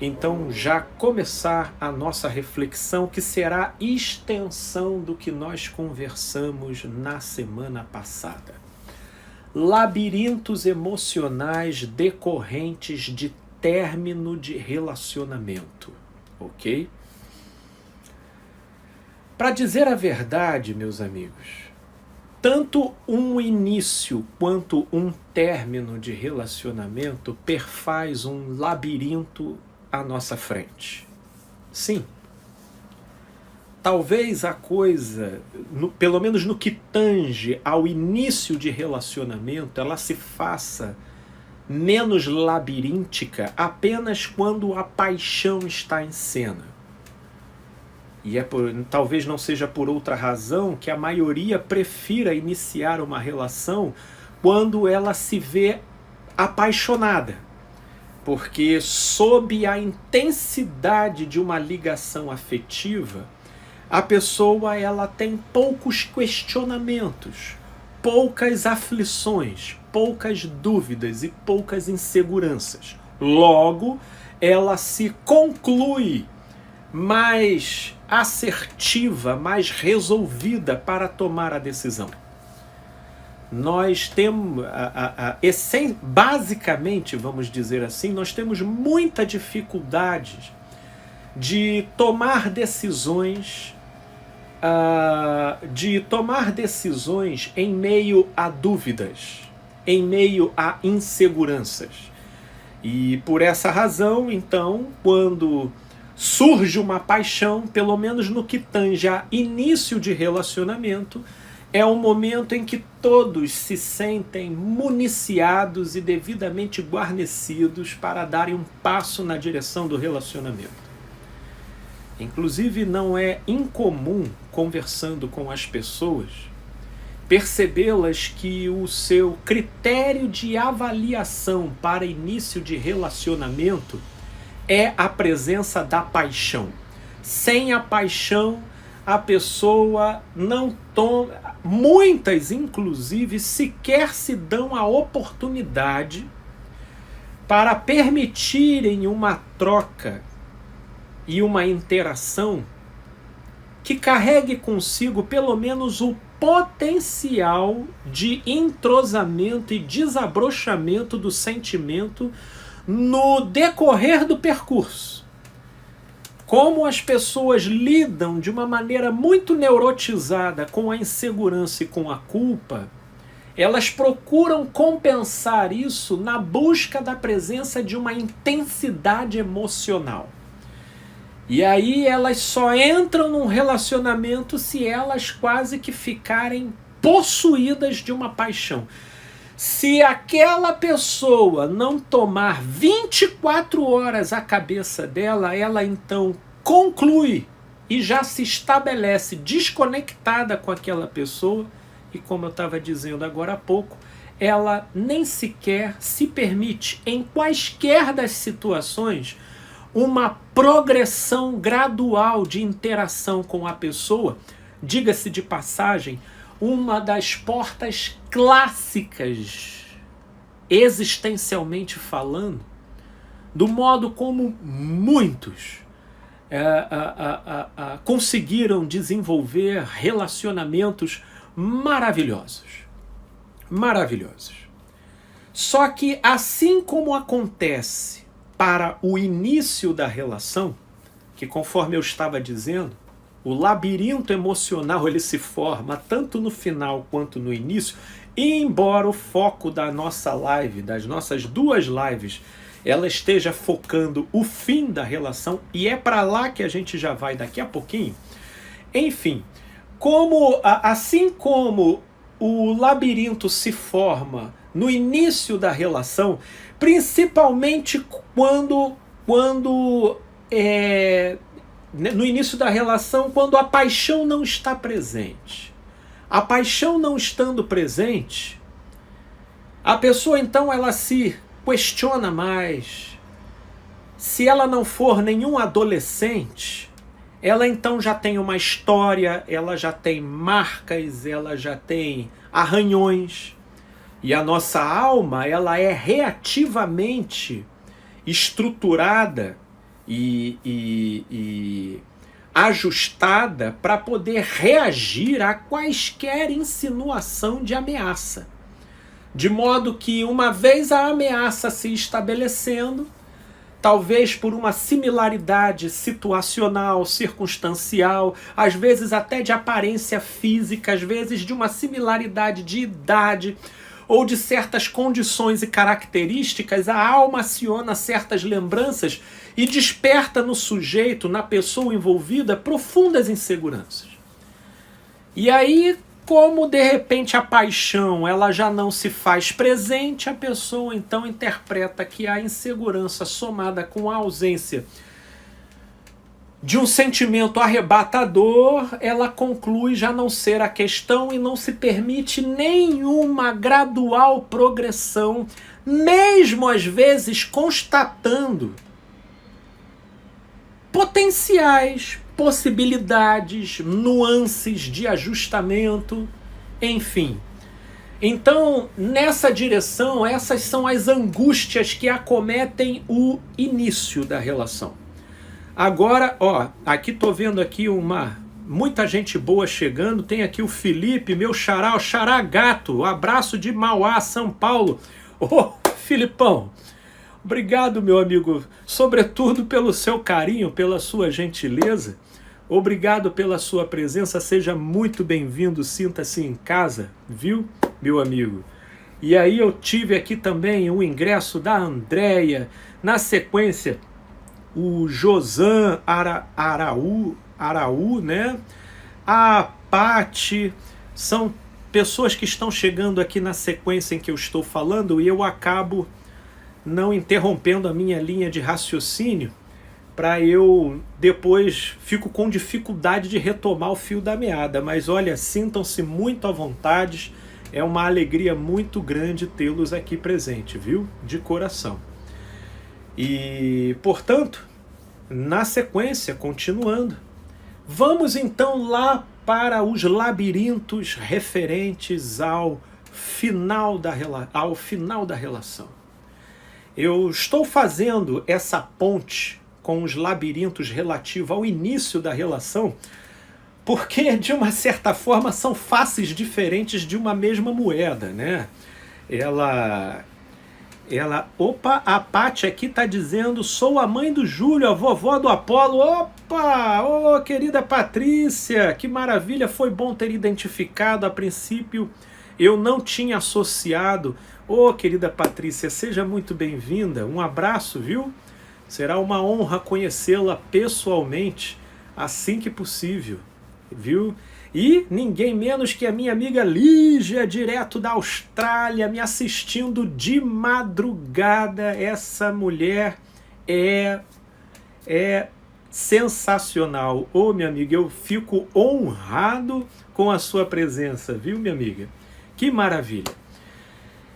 então já começar a nossa reflexão, que será extensão do que nós conversamos na semana passada. Labirintos emocionais decorrentes de término de relacionamento, ok? Para dizer a verdade, meus amigos, tanto um início quanto um término de relacionamento perfaz um labirinto à nossa frente. Sim. Talvez a coisa, pelo menos no que tange ao início de relacionamento, ela se faça menos labiríntica apenas quando a paixão está em cena. E talvez não seja por outra razão que a maioria prefira iniciar uma relação quando ela se vê apaixonada. Porque sob a intensidade de uma ligação afetiva, a pessoa ela tem poucos questionamentos, poucas aflições, poucas dúvidas e poucas inseguranças. Logo, ela se conclui mais assertiva, mais resolvida para tomar a decisão. Nós temos, basicamente, vamos dizer assim, nós temos muita dificuldade de tomar decisões, em meio a dúvidas, em meio a inseguranças. E por essa razão, então, quando surge uma paixão, pelo menos no que tange a início de relacionamento, é um momento em que todos se sentem municiados e devidamente guarnecidos para darem um passo na direção do relacionamento. Inclusive, não é incomum, conversando com as pessoas, percebê-las que o seu critério de avaliação para início de relacionamento é a presença da paixão. Sem a paixão, a pessoa não toma... Muitas, inclusive, sequer se dão a oportunidade para permitirem uma troca e uma interação que carregue consigo pelo menos o potencial de entrosamento e desabrochamento do sentimento no decorrer do percurso. Como as pessoas lidam de uma maneira muito neurotizada com a insegurança e com a culpa, elas procuram compensar isso na busca da presença de uma intensidade emocional. E aí elas só entram num relacionamento se elas quase que ficarem possuídas de uma paixão. Se aquela pessoa não tomar 24 horas a cabeça dela, ela então conclui e já se estabelece desconectada com aquela pessoa. E como eu estava dizendo agora há pouco, ela nem sequer se permite, em quaisquer das situações, uma progressão gradual de interação com a pessoa. Diga-se de passagem, uma das portas clássicas, existencialmente falando, do modo como muitos conseguiram desenvolver relacionamentos maravilhosos. Maravilhosos. Só que assim como acontece para o início da relação, que conforme eu estava dizendo, o labirinto emocional ele se forma tanto no final quanto no início, e embora o foco da nossa live, das nossas duas lives, ela esteja focando o fim da relação, e é para lá que a gente já vai daqui a pouquinho. Enfim, assim como o labirinto se forma no início da relação, principalmente no início da relação, quando a paixão não está presente. A paixão não estando presente, a pessoa então ela se questiona mais. Se ela não for nenhum adolescente, ela então já tem uma história, ela já tem marcas, ela já tem arranhões. E a nossa alma, ela é reativamente estruturada e ajustada para poder reagir a quaisquer insinuação de ameaça. De modo que, uma vez a ameaça se estabelecendo, talvez por uma similaridade situacional, circunstancial, às vezes até de aparência física, às vezes de uma similaridade de idade ou de certas condições e características, a alma aciona certas lembranças e desperta no sujeito, na pessoa envolvida, profundas inseguranças. E aí, como de repente a paixão ela já não se faz presente, a pessoa então interpreta que a insegurança somada com a ausência de um sentimento arrebatador, ela conclui já não ser a questão e não se permite nenhuma gradual progressão, mesmo às vezes constatando potenciais possibilidades, nuances de ajustamento, enfim. Então, nessa direção, essas são as angústias que acometem o início da relação. Agora, ó, aqui tô vendo aqui muita gente boa chegando. Tem aqui o Felipe, meu xará, o Xará Gato, abraço de Mauá, São Paulo. Ô, Filipão, obrigado, meu amigo, sobretudo pelo seu carinho, pela sua gentileza. Obrigado pela sua presença, seja muito bem-vindo, sinta-se em casa, viu, meu amigo? E aí eu tive aqui também o ingresso da Andréia, na sequência o Josan Araú, né? A Pati, são pessoas que estão chegando aqui na sequência em que eu estou falando e eu acabo não interrompendo a minha linha de raciocínio, para eu depois fico com dificuldade de retomar o fio da meada. Mas olha, sintam-se muito à vontade, é uma alegria muito grande tê-los aqui presente, viu? De coração. E, portanto, na sequência, continuando, vamos então lá para os labirintos referentes ao final da relação. Eu estou fazendo essa ponte com os labirintos relativos ao início da relação, porque, de uma certa forma, são faces diferentes de uma mesma moeda, né? Opa, a Paty aqui está dizendo, sou a mãe do Júlio, a vovó do Apolo. Opa, ô querida Patrícia, que maravilha, foi bom ter identificado. A princípio eu não tinha associado. Ô querida Patrícia, seja muito bem-vinda, um abraço, viu? Será uma honra conhecê-la pessoalmente, assim que possível, viu? E ninguém menos que a minha amiga Lígia, direto da Austrália, me assistindo de madrugada. Essa mulher é sensacional. Ô, minha amiga, eu fico honrado com a sua presença, viu, minha amiga? Que maravilha.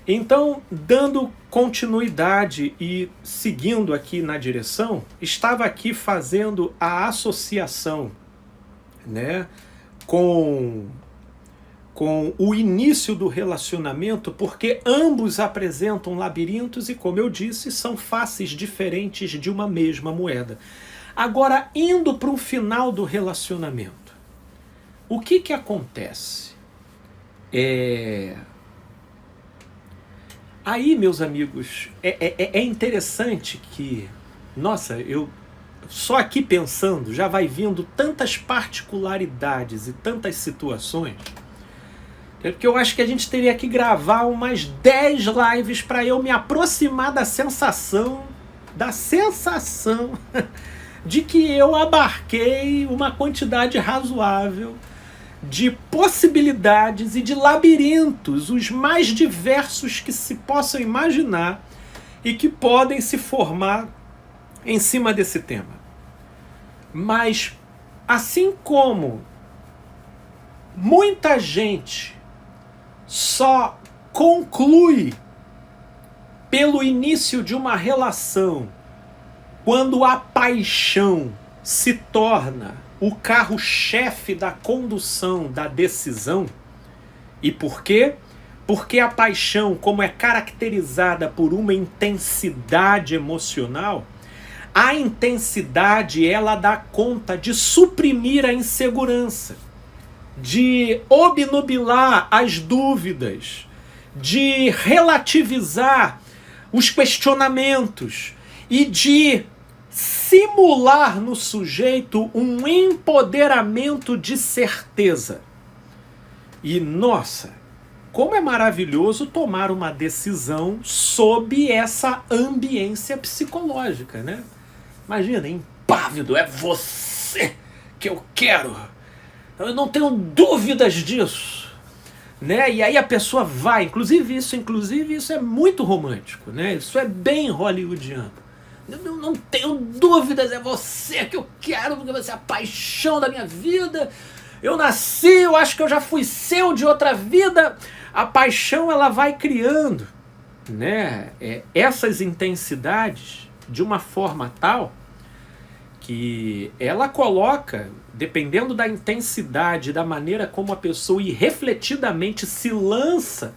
Então, dando continuidade e seguindo aqui na direção, estava aqui fazendo a associação, né, com o início do relacionamento, porque ambos apresentam labirintos e, como eu disse, são faces diferentes de uma mesma moeda. Agora, indo para o final do relacionamento, o que acontece? Aí, meus amigos, é interessante que, nossa, eu só aqui pensando, já vai vindo tantas particularidades e tantas situações, que eu acho que a gente teria que gravar umas 10 lives para eu me aproximar da sensação de que eu abarquei uma quantidade razoável de possibilidades e de labirintos, os mais diversos que se possam imaginar e que podem se formar em cima desse tema. Mas, assim como muita gente só conclui pelo início de uma relação quando a paixão se torna o carro-chefe da condução da decisão. E por quê? Porque a paixão, como é caracterizada por uma intensidade emocional, a intensidade, ela dá conta de suprimir a insegurança, de obnubilar as dúvidas, de relativizar os questionamentos e de simular no sujeito um empoderamento de certeza. E, nossa, como é maravilhoso tomar uma decisão sob essa ambiência psicológica, né? Imagina, impávido, é você que eu quero. Eu não tenho dúvidas disso, né? E aí a pessoa vai, inclusive isso é muito romântico, né? Isso é bem hollywoodiano. Eu não tenho dúvidas, é você que eu quero, porque você é a paixão da minha vida. Eu nasci, eu acho que eu já fui seu de outra vida. A paixão, ela vai criando, né, essas intensidades de uma forma tal que ela coloca, dependendo da intensidade, da maneira como a pessoa irrefletidamente se lança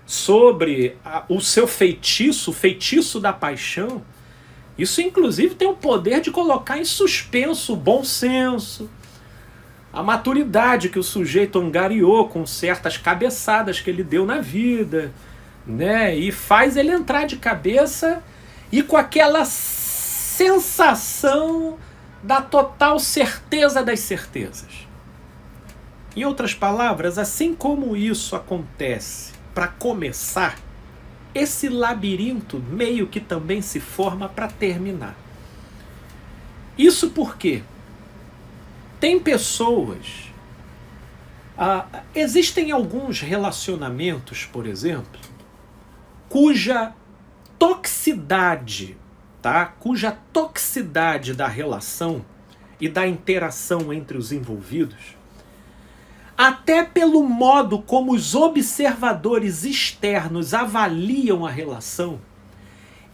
sobre o seu feitiço, o feitiço da paixão, isso inclusive tem o poder de colocar em suspenso o bom senso, a maturidade que o sujeito angariou com certas cabeçadas que ele deu na vida, né? E faz ele entrar de cabeça e com aquela sensação da total certeza das certezas. Em outras palavras, assim como isso acontece para começar, esse labirinto meio que também se forma para terminar. Isso por quê? Tem pessoas... existem alguns relacionamentos, por exemplo, cuja toxicidade, tá? Cuja toxicidade da relação e da interação entre os envolvidos, até pelo modo como os observadores externos avaliam a relação,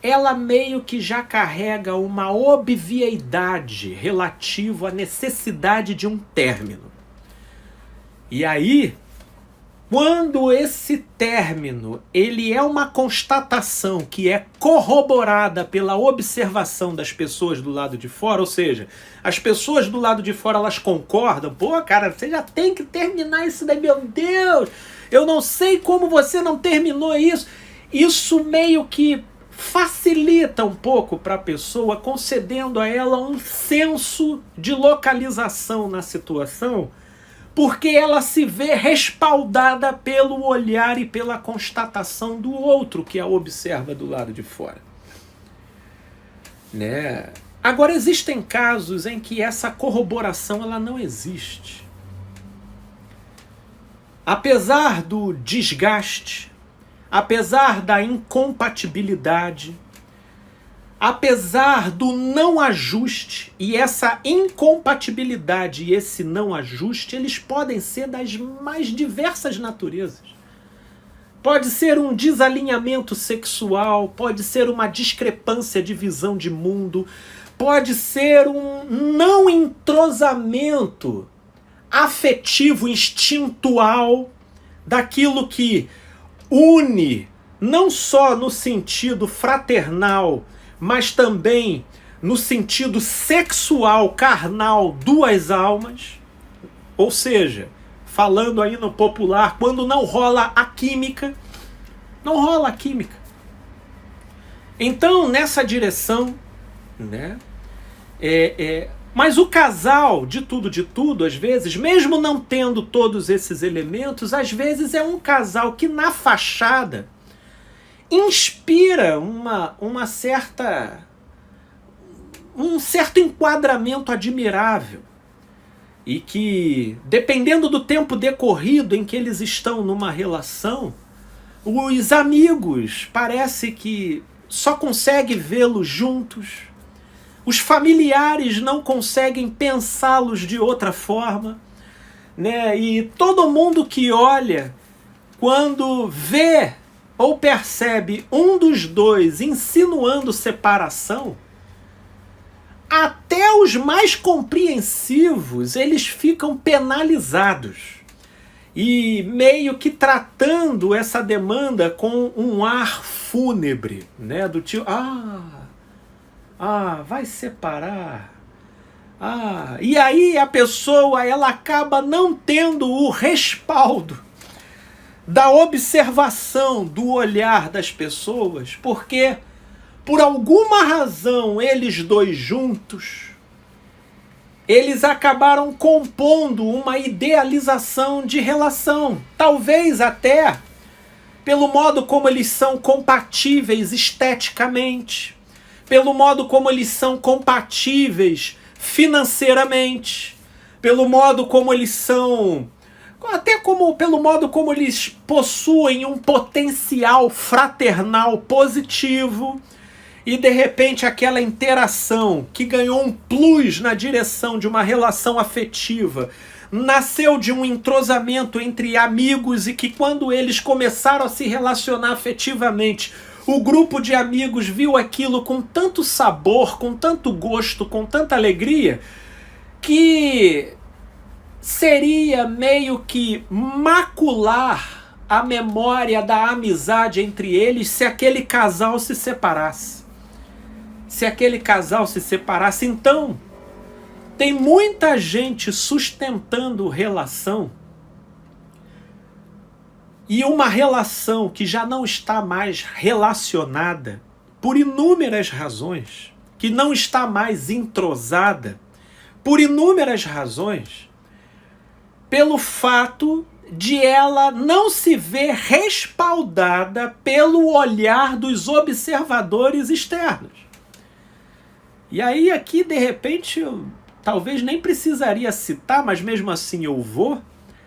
ela meio que já carrega uma obviedade relativa à necessidade de um término. E aí, quando esse término ele é uma constatação que é corroborada pela observação das pessoas do lado de fora, ou seja, as pessoas do lado de fora elas concordam, pô, cara, você já tem que terminar isso daí, meu Deus, eu não sei como você não terminou isso. Isso meio que facilita um pouco para a pessoa, concedendo a ela um senso de localização na situação, porque ela se vê respaldada pelo olhar e pela constatação do outro que a observa do lado de fora, né? Agora, existem casos em que essa corroboração ela não existe. Apesar do desgaste, apesar da incompatibilidade, apesar do não ajuste, e essa incompatibilidade e esse não ajuste, eles podem ser das mais diversas naturezas. Pode ser um desalinhamento sexual, pode ser uma discrepância de visão de mundo, pode ser um não entrosamento afetivo, instintual, daquilo que une, não só no sentido fraternal, mas também no sentido sexual, carnal, duas almas. Ou seja, falando aí no popular, quando não rola a química, não rola a química. Então, nessa direção, né? Mas o casal, de tudo, às vezes, mesmo não tendo todos esses elementos, às vezes é um casal que na fachada inspira um certo enquadramento admirável. E que, dependendo do tempo decorrido em que eles estão numa relação, os amigos parece que só conseguem vê-los juntos. Os familiares não conseguem pensá-los de outra forma, né? E todo mundo que olha, quando vê ou percebe um dos dois insinuando separação, até os mais compreensivos, eles ficam penalizados. E meio que tratando essa demanda com um ar fúnebre, né? Do tipo, Ah, vai separar. Ah, e aí a pessoa, ela acaba não tendo o respaldo da observação, do olhar das pessoas, porque por alguma razão eles dois juntos, eles acabaram compondo uma idealização de relação, talvez até pelo modo como eles são compatíveis esteticamente, pelo modo como eles são compatíveis financeiramente, pelo modo como eles são, até como pelo modo como eles possuem um potencial fraternal positivo, e de repente aquela interação que ganhou um plus na direção de uma relação afetiva nasceu de um entrosamento entre amigos, e que quando eles começaram a se relacionar afetivamente, o grupo de amigos viu aquilo com tanto sabor, com tanto gosto, com tanta alegria, que seria meio que macular a memória da amizade entre eles se aquele casal se separasse. Se aquele casal se separasse, então, tem muita gente sustentando relação, e uma relação que já não está mais relacionada por inúmeras razões, que não está mais entrosada por inúmeras razões, pelo fato de ela não se ver respaldada pelo olhar dos observadores externos. E aí aqui, de repente, eu talvez nem precisaria citar, mas mesmo assim eu vou,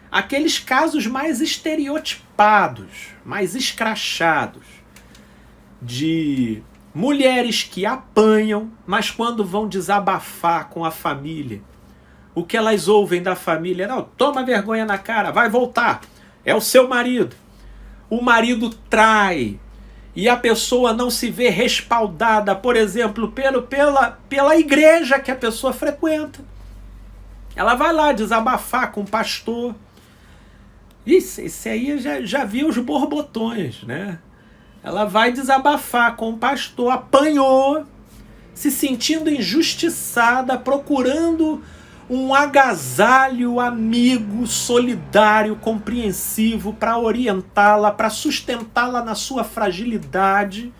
aqueles casos mais estereotipados, mais escrachados, de mulheres que apanham, mas quando vão desabafar com a família, o que elas ouvem da família: não, toma vergonha na cara, vai voltar, é o seu marido. O marido trai, e a pessoa não se vê respaldada, por exemplo, pela igreja que a pessoa frequenta. Ela vai lá desabafar com o pastor. Esse aí já viu os borbotões, né? Ela vai desabafar com o pastor, apanhou, se sentindo injustiçada, procurando um agasalho amigo, solidário, compreensivo, para orientá-la, para sustentá-la na sua fragilidade.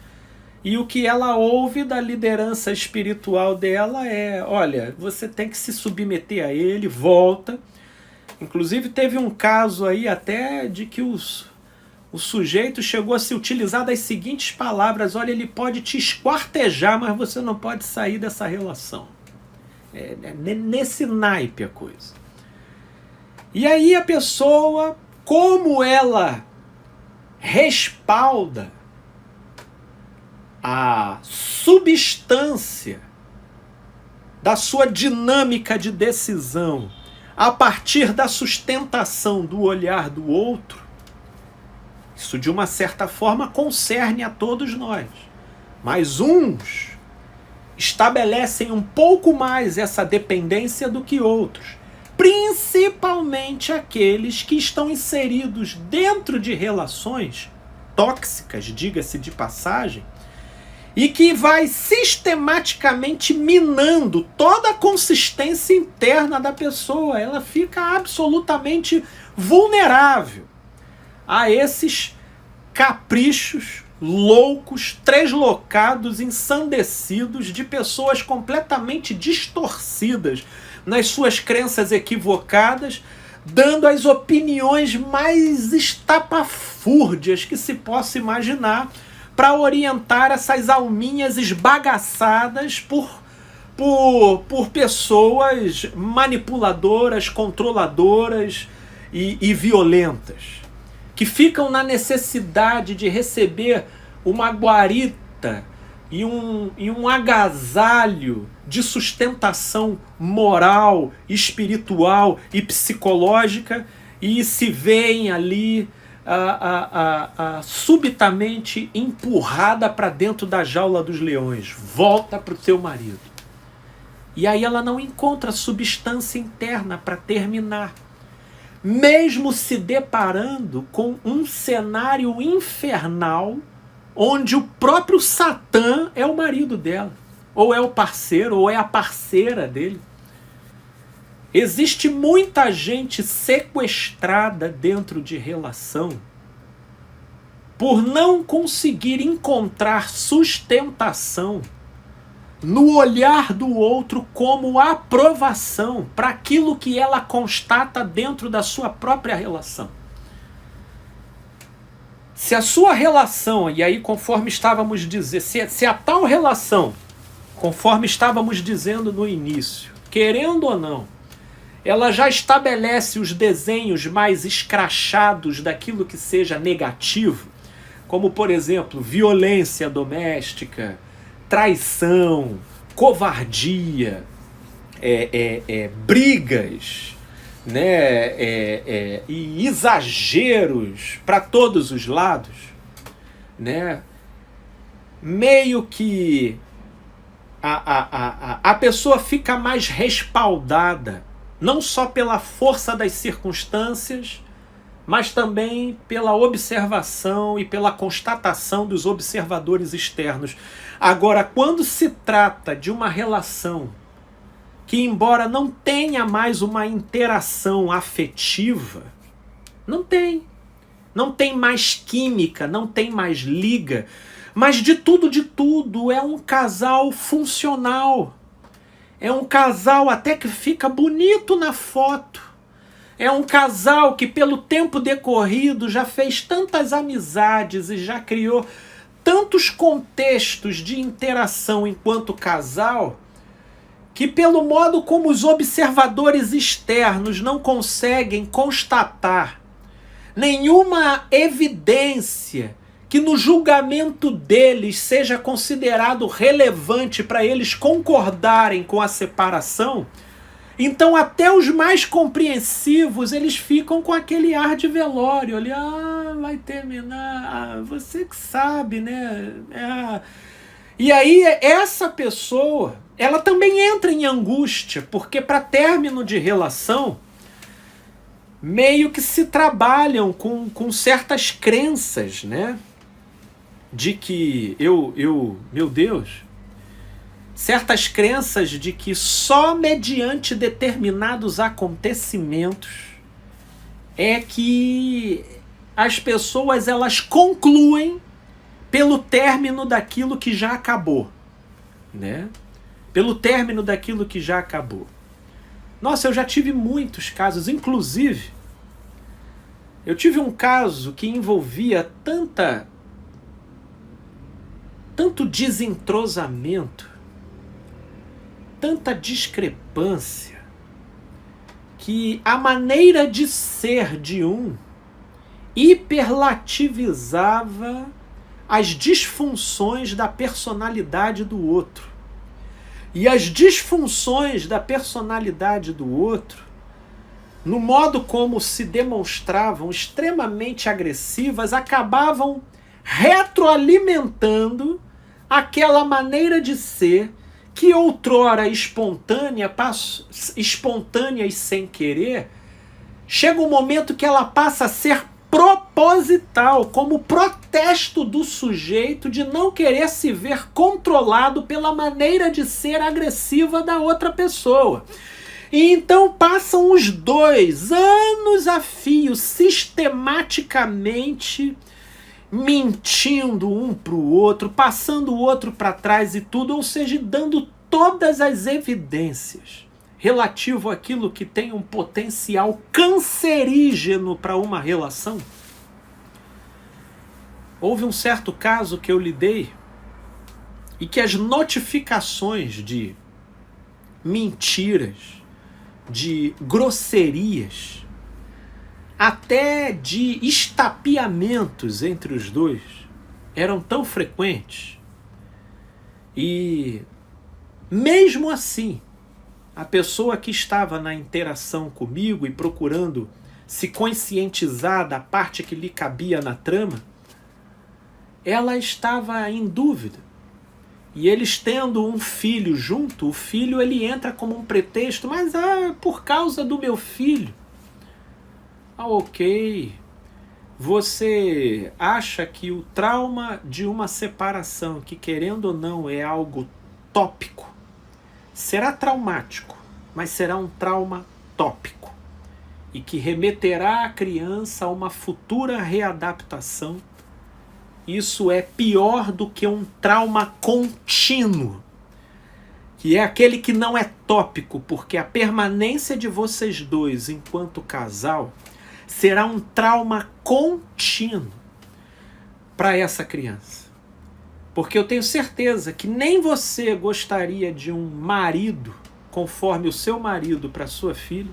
E o que ela ouve da liderança espiritual dela é: olha, você tem que se submeter a ele, volta. Inclusive teve um caso aí até de que o sujeito chegou a se utilizar das seguintes palavras: olha, ele pode te esquartejar, mas você não pode sair dessa relação. Nesse naipe a coisa. E aí a pessoa, como ela respalda a substância da sua dinâmica de decisão a partir da sustentação do olhar do outro, isso de uma certa forma concerne a todos nós. Mas uns estabelecem um pouco mais essa dependência do que outros, principalmente aqueles que estão inseridos dentro de relações tóxicas, diga-se de passagem, e que vai sistematicamente minando toda a consistência interna da pessoa. Ela fica absolutamente vulnerável a esses caprichos loucos, treslocados, ensandecidos de pessoas completamente distorcidas nas suas crenças equivocadas, dando as opiniões mais estapafúrdias que se possa imaginar para orientar essas alminhas esbagaçadas por pessoas manipuladoras, controladoras e violentas, que ficam na necessidade de receber uma guarita e um agasalho de sustentação moral, espiritual e psicológica, e se veem ali subitamente empurrada para dentro da jaula dos leões. Volta para o seu marido. E aí ela não encontra substância interna para terminar, mesmo se deparando com um cenário infernal onde o próprio Satã é o marido dela. ou é o parceiro, ou é a parceira dele. Existe muita gente sequestrada dentro de relação por não conseguir encontrar sustentação no olhar do outro como aprovação para aquilo que ela constata dentro da sua própria relação. Se a sua relação, e aí conforme estávamos dizendo, se a tal relação, conforme estávamos dizendo no início, querendo ou não, ela já estabelece os desenhos mais escrachados daquilo que seja negativo, como, por exemplo, violência doméstica, traição, covardia, brigas, né, e exageros para todos os lados, né, meio que a pessoa fica mais respaldada, não só pela força das circunstâncias, mas também pela observação e pela constatação dos observadores externos. Agora, quando se trata de uma relação que, embora não tenha mais uma interação afetiva, não tem mais química, não tem mais liga, mas de tudo, é um casal funcional, é um casal até que fica bonito na foto, é um casal que pelo tempo decorrido já fez tantas amizades e já criou tantos contextos de interação enquanto casal, que pelo modo como os observadores externos não conseguem constatar nenhuma evidência que no julgamento deles seja considerado relevante para eles concordarem com a separação, então até os mais compreensivos eles ficam com aquele ar de velório ali, vai terminar, você que sabe, né? E aí essa pessoa, ela também entra em angústia, porque para término de relação, meio que se trabalham com certas crenças, né? De que, meu Deus, certas crenças de que só mediante determinados acontecimentos é que as pessoas elas concluem pelo término daquilo que já acabou, né? Pelo término daquilo que já acabou. Nossa, eu já tive muitos casos, inclusive, eu tive um caso que envolvia tanto desentrosamento, tanta discrepância, que a maneira de ser de um hiperlativizava as disfunções da personalidade do outro. E as disfunções da personalidade do outro, no modo como se demonstravam extremamente agressivas, acabavam retroalimentando aquela maneira de ser que outrora espontânea e sem querer, chega um momento que ela passa a ser proposital, como protesto do sujeito de não querer se ver controlado pela maneira de ser agressiva da outra pessoa. E então passam os dois, anos a fio, sistematicamente mentindo um para o outro, passando o outro para trás e tudo, ou seja, dando todas as evidências relativo àquilo que tem um potencial cancerígeno para uma relação. Houve um certo caso que eu lidei e que as notificações de mentiras, de grosserias, até de estapeamentos entre os dois eram tão frequentes. E mesmo assim, a pessoa que estava na interação comigo e procurando se conscientizar da parte que lhe cabia na trama, ela estava em dúvida. E eles tendo um filho junto, o filho ele entra como um pretexto, mas por causa do meu filho. Ok, você acha que o trauma de uma separação, que querendo ou não é algo tópico. Será traumático, mas será um trauma tópico. E que remeterá a criança a uma futura readaptação. Isso é pior do que um trauma contínuo, que é aquele que não é tópico, porque a permanência de vocês dois enquanto casal será um trauma contínuo para essa criança. Porque eu tenho certeza que nem você gostaria de um marido conforme o seu marido para sua filha,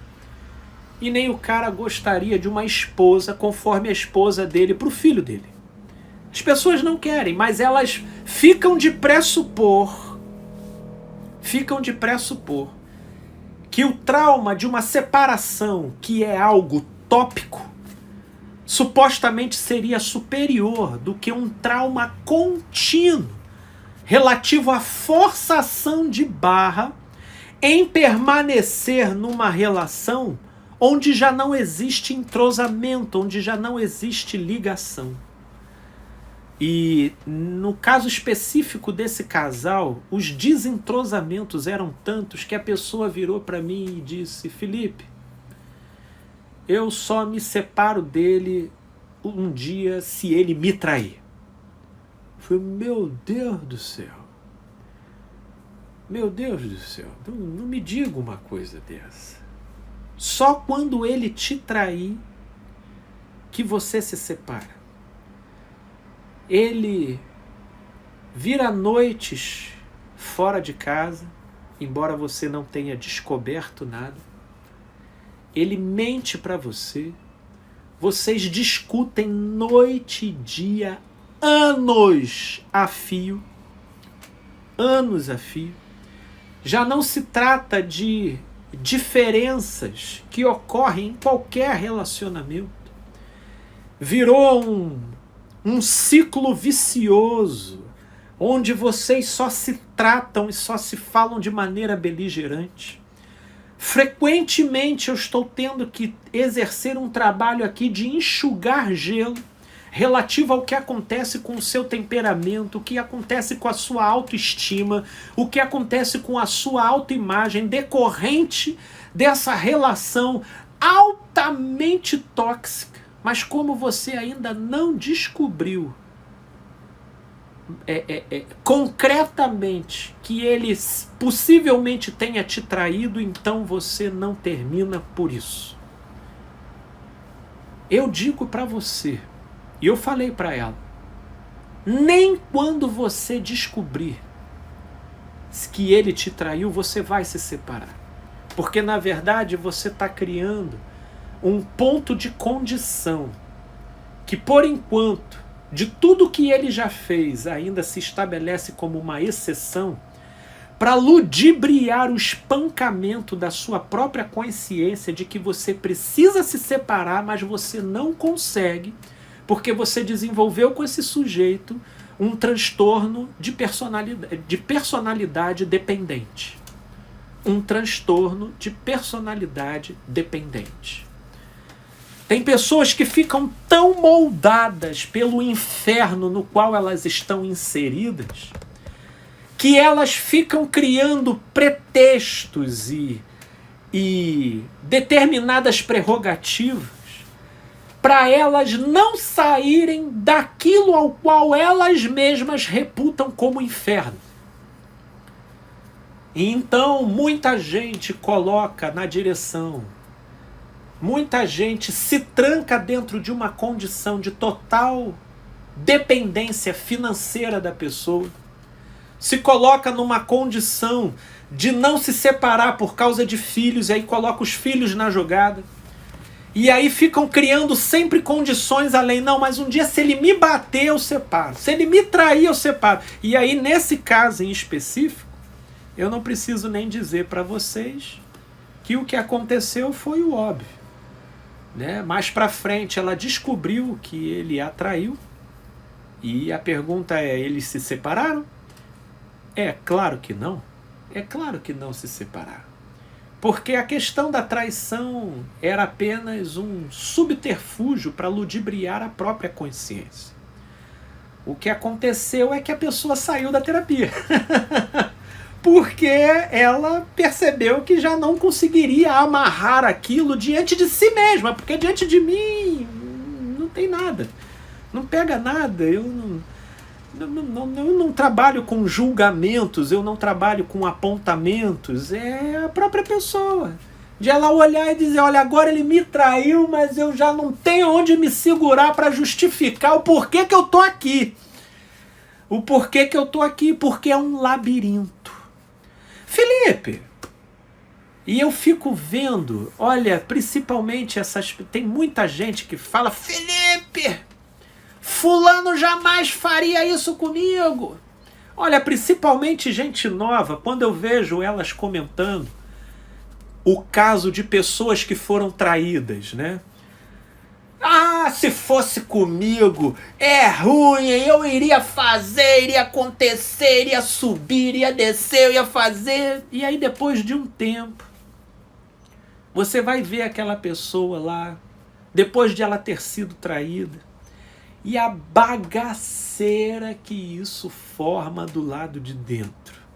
e nem o cara gostaria de uma esposa conforme a esposa dele para o filho dele. As pessoas não querem, mas elas ficam de pressupor que o trauma de uma separação, que é algo tópico, supostamente seria superior do que um trauma contínuo relativo à forçação de barra em permanecer numa relação onde já não existe entrosamento, onde já não existe ligação. E no caso específico desse casal, os desentrosamentos eram tantos que a pessoa virou para mim e disse: Felipe, eu só me separo dele um dia se ele me trair. Eu falei, meu Deus do céu. Meu Deus do céu, não me diga uma coisa dessa. Só quando ele te trair que você se separa. Ele vira noites fora de casa, embora você não tenha descoberto nada. Ele mente para você. Vocês discutem noite e dia, anos a fio. Anos a fio. Já não se trata de diferenças que ocorrem em qualquer relacionamento. Virou um ciclo vicioso, onde vocês só se tratam e só se falam de maneira beligerante. Frequentemente eu estou tendo que exercer um trabalho aqui de enxugar gelo relativo ao que acontece com o seu temperamento, o que acontece com a sua autoestima, o que acontece com a sua autoimagem decorrente dessa relação altamente tóxica. Mas como você ainda não descobriu concretamente que ele possivelmente tenha te traído, então você não termina por isso. Eu digo para você, e eu falei para ela, nem quando você descobrir que ele te traiu, você vai se separar. Porque, na verdade, você está criando um ponto de condição que, por enquanto, de tudo que ele já fez, ainda se estabelece como uma exceção para ludibriar o espancamento da sua própria consciência de que você precisa se separar, mas você não consegue, porque você desenvolveu com esse sujeito um transtorno de personalidade dependente. Um transtorno de personalidade dependente. Tem pessoas que ficam tão moldadas pelo inferno no qual elas estão inseridas, que elas ficam criando pretextos e determinadas prerrogativas para elas não saírem daquilo ao qual elas mesmas reputam como inferno. E então muita gente coloca na direção, muita gente se tranca dentro de uma condição de total dependência financeira da pessoa, se coloca numa condição de não se separar por causa de filhos, e aí coloca os filhos na jogada. E aí ficam criando sempre condições além. Não, mas um dia se ele me bater, eu separo. Se ele me trair, eu separo. E aí, nesse caso em específico, eu não preciso nem dizer para vocês que o que aconteceu foi o óbvio. Né? Mais para frente, ela descobriu que ele a traiu. E a pergunta é, eles se separaram? É claro que não. É claro que não se separaram. Porque a questão da traição era apenas um subterfúgio para ludibriar a própria consciência. O que aconteceu é que a pessoa saiu da terapia. porque ela percebeu que já não conseguiria amarrar aquilo diante de si mesma, porque diante de mim não tem nada, não pega nada, eu não trabalho com julgamentos, eu não trabalho com apontamentos, é a própria pessoa. De ela olhar e dizer, olha, agora ele me traiu, mas eu já não tenho onde me segurar para justificar o porquê que eu tô aqui. O porquê que eu tô aqui, porque é um labirinto. Felipe, e eu fico vendo, olha, principalmente tem muita gente que fala, Felipe, fulano jamais faria isso comigo. Olha, principalmente gente nova, quando eu vejo elas comentando o caso de pessoas que foram traídas, né? Ah, se fosse comigo, é ruim, eu iria fazer, iria acontecer, iria subir, iria descer, eu ia fazer. E aí depois de um tempo, você vai ver aquela pessoa lá, depois de ela ter sido traída, e a bagaceira que isso forma do lado de dentro.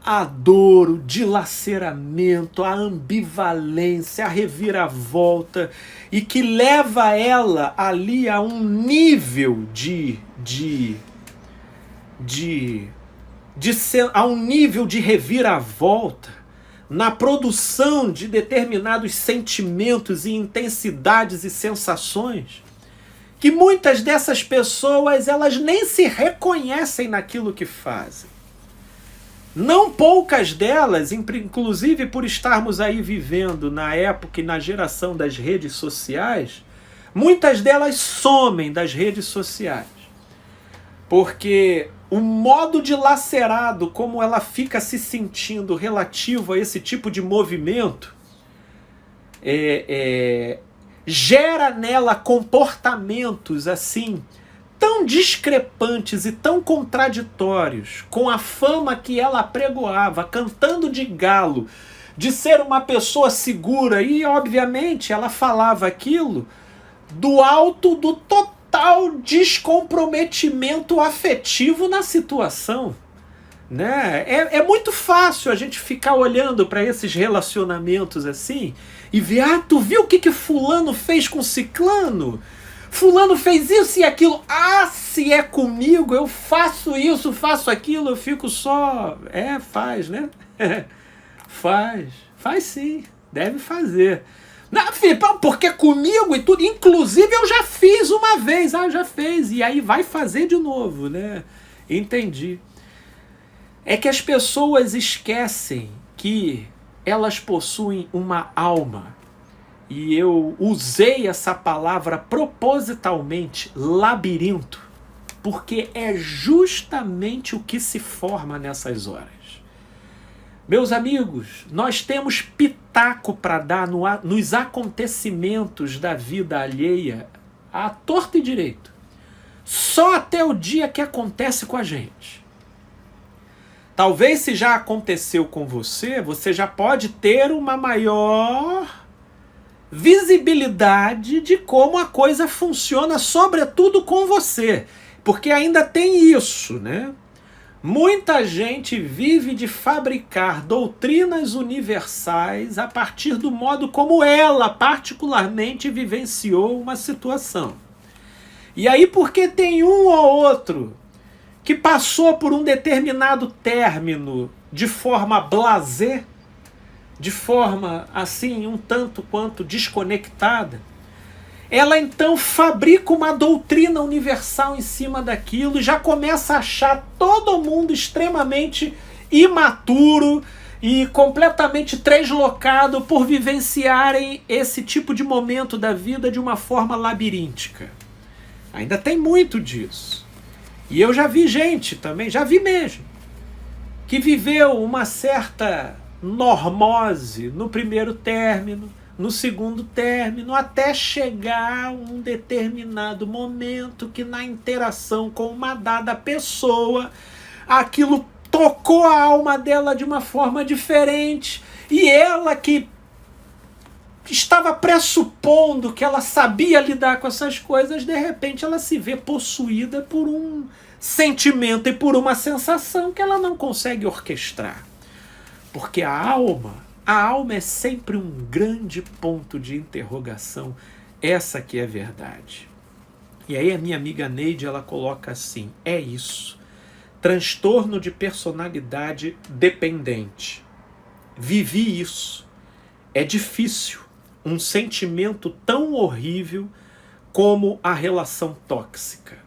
A dor, o dilaceramento, a ambivalência, a reviravolta, e que leva ela ali a um nível a um nível de reviravolta na produção de determinados sentimentos e intensidades e sensações, que muitas dessas pessoas elas nem se reconhecem naquilo que fazem. Não poucas delas, inclusive por estarmos aí vivendo na época e na geração das redes sociais, muitas delas somem das redes sociais. Porque o modo dilacerado como ela fica se sentindo relativo a esse tipo de movimento gera nela comportamentos assim tão discrepantes e tão contraditórios com a fama que ela apregoava, cantando de galo, de ser uma pessoa segura, e obviamente ela falava aquilo do alto do total descomprometimento afetivo na situação, né? É muito fácil a gente ficar olhando para esses relacionamentos assim e ver, tu viu o que fulano fez com ciclano? Fulano fez isso e aquilo. Ah, se é comigo, eu faço isso, faço aquilo, eu fico só... faz, né? Faz sim, deve fazer. Não, Felipe, porque comigo e tudo, inclusive eu já fiz uma vez, já fez, e aí vai fazer de novo, né? Entendi. É que as pessoas esquecem que elas possuem uma alma. E eu usei essa palavra propositalmente, labirinto, porque é justamente o que se forma nessas horas. Meus amigos, nós temos pitaco para dar nos acontecimentos da vida alheia à torta e direito. Só até o dia que acontece com a gente. Talvez se já aconteceu com você, você já pode ter uma maior visibilidade de como a coisa funciona, sobretudo com você. Porque ainda tem isso, né? Muita gente vive de fabricar doutrinas universais a partir do modo como ela particularmente vivenciou uma situação. E aí, porque tem um ou outro que passou por um determinado término de forma blasé, de forma assim um tanto quanto desconectada, ela então fabrica uma doutrina universal em cima daquilo e já começa a achar todo mundo extremamente imaturo e completamente translocado por vivenciarem esse tipo de momento da vida de uma forma labiríntica. Ainda tem muito disso. E eu já vi gente também, já vi mesmo, que viveu uma certa normose no primeiro término, no segundo término, até chegar a um determinado momento que na interação com uma dada pessoa, aquilo tocou a alma dela de uma forma diferente, e ela que estava pressupondo que ela sabia lidar com essas coisas, de repente ela se vê possuída por um sentimento e por uma sensação que ela não consegue orquestrar. Porque a alma é sempre um grande ponto de interrogação. Essa que é verdade. E aí a minha amiga Neide, ela coloca assim, é isso. Transtorno de personalidade dependente. Vivi isso. É difícil. Um sentimento tão horrível como a relação tóxica.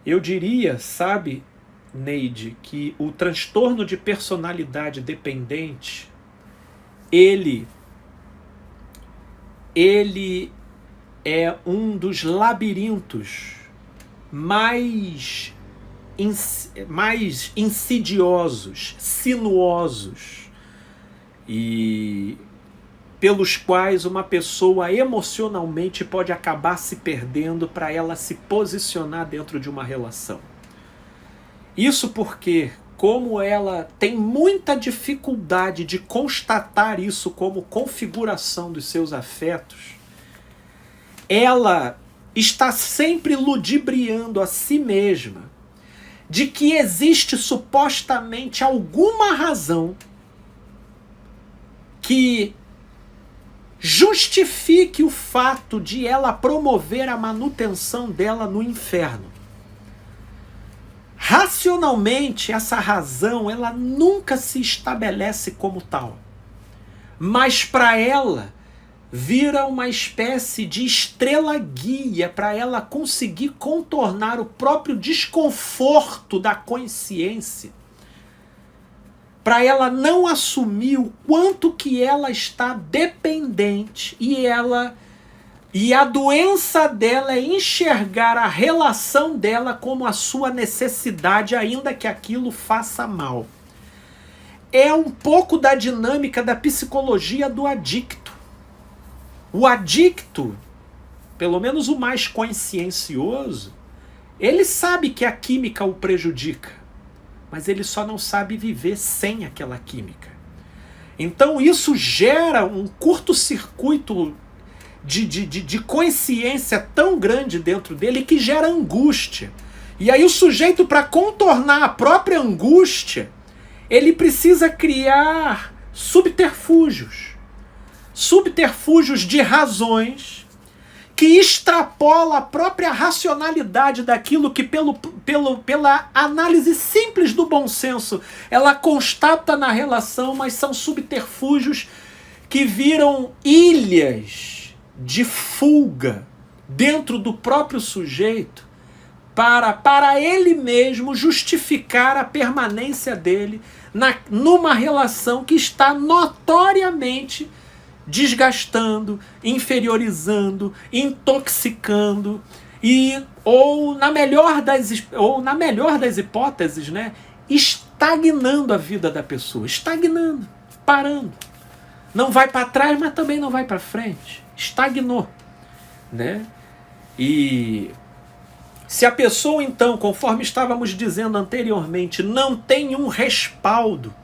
Eu diria, sabe, Neide, que o transtorno de personalidade dependente, ele é um dos labirintos mais insidiosos, sinuosos, e pelos quais uma pessoa emocionalmente pode acabar se perdendo para ela se posicionar dentro de uma relação. Isso porque, como ela tem muita dificuldade de constatar isso como configuração dos seus afetos, ela está sempre ludibriando a si mesma de que existe supostamente alguma razão que justifique o fato de ela promover a manutenção dela no inferno. Racionalmente, essa razão, ela nunca se estabelece como tal. Mas para ela, vira uma espécie de estrela guia para ela conseguir contornar o próprio desconforto da consciência, para ela não assumir o quanto que ela está dependente e a doença dela é enxergar a relação dela como a sua necessidade, ainda que aquilo faça mal. É um pouco da dinâmica da psicologia do adicto. O adicto, pelo menos o mais consciencioso, ele sabe que a química o prejudica, mas ele só não sabe viver sem aquela química. Então isso gera um curto-circuito de consciência tão grande dentro dele que gera angústia. E aí o sujeito, para contornar a própria angústia, ele precisa criar subterfúgios de razões que extrapola a própria racionalidade daquilo que pela análise simples do bom senso ela constata na relação, mas são subterfúgios que viram ilhas de fuga dentro do próprio sujeito para ele mesmo justificar a permanência dele numa relação que está notoriamente desgastando, inferiorizando, intoxicando ou na melhor das hipóteses, né, estagnando a vida da pessoa, estagnando, parando. Não vai para trás, mas também não vai para frente. Estagnou, né? E se a pessoa, então, conforme estávamos dizendo anteriormente, não tem um respaldo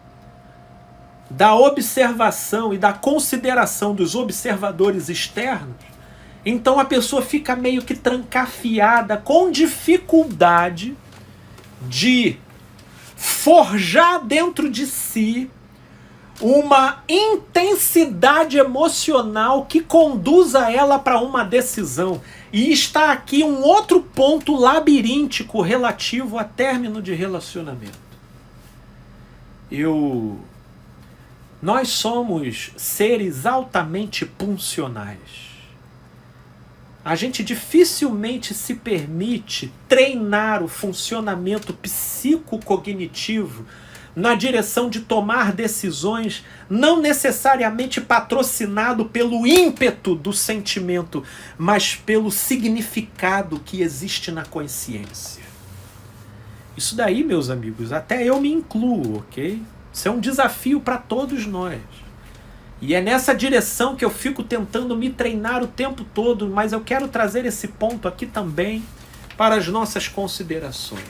da observação e da consideração dos observadores externos, então a pessoa fica meio que trancafiada, com dificuldade de forjar dentro de si uma intensidade emocional que conduza ela para uma decisão. E está aqui um outro ponto labiríntico relativo a término de relacionamento. Nós somos seres altamente pulsionais. A gente dificilmente se permite treinar o funcionamento psicocognitivo na direção de tomar decisões não necessariamente patrocinado pelo ímpeto do sentimento, mas pelo significado que existe na consciência. Isso daí, meus amigos, até eu me incluo, ok? Isso é um desafio para todos nós. E é nessa direção que eu fico tentando me treinar o tempo todo, mas eu quero trazer esse ponto aqui também para as nossas considerações.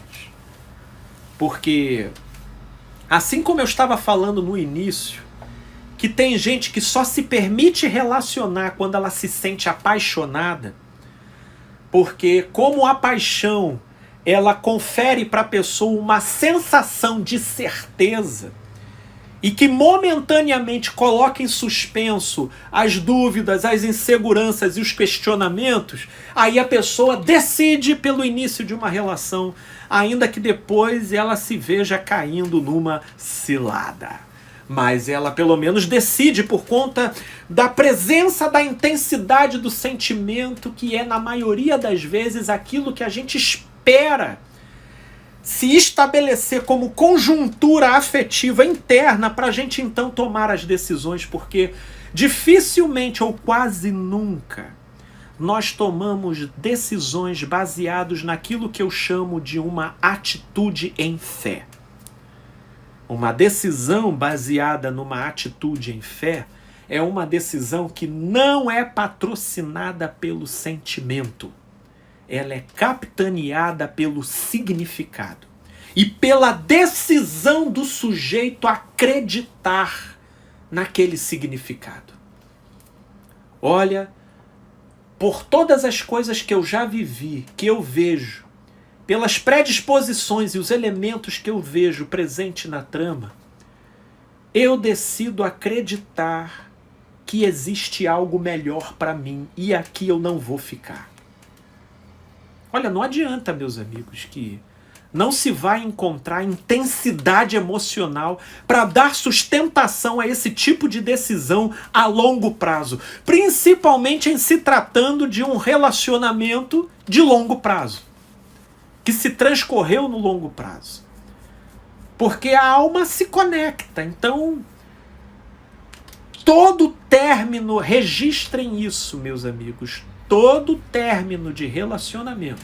Porque, assim como eu estava falando no início, que tem gente que só se permite relacionar quando ela se sente apaixonada, porque como a paixão ela confere para a pessoa uma sensação de certeza e que momentaneamente coloca em suspenso as dúvidas, as inseguranças e os questionamentos, aí a pessoa decide pelo início de uma relação, ainda que depois ela se veja caindo numa cilada. Mas ela pelo menos decide por conta da presença da intensidade do sentimento, que é na maioria das vezes aquilo que a gente espera se estabelecer como conjuntura afetiva interna para a gente então tomar as decisões, porque dificilmente ou quase nunca nós tomamos decisões baseados naquilo que eu chamo de uma atitude em fé. Uma decisão baseada numa atitude em fé é uma decisão que não é patrocinada pelo sentimento. Ela é capitaneada pelo significado e pela decisão do sujeito acreditar naquele significado. Olha, por todas as coisas que eu já vivi, que eu vejo, pelas predisposições e os elementos que eu vejo presente na trama, eu decido acreditar que existe algo melhor para mim e aqui eu não vou ficar. Olha, não adianta, meus amigos, que não se vai encontrar intensidade emocional para dar sustentação a esse tipo de decisão a longo prazo, principalmente em se tratando de um relacionamento de longo prazo, que se transcorreu no longo prazo. Porque a alma se conecta, então todo término, registrem isso, meus amigos, todo término de relacionamento,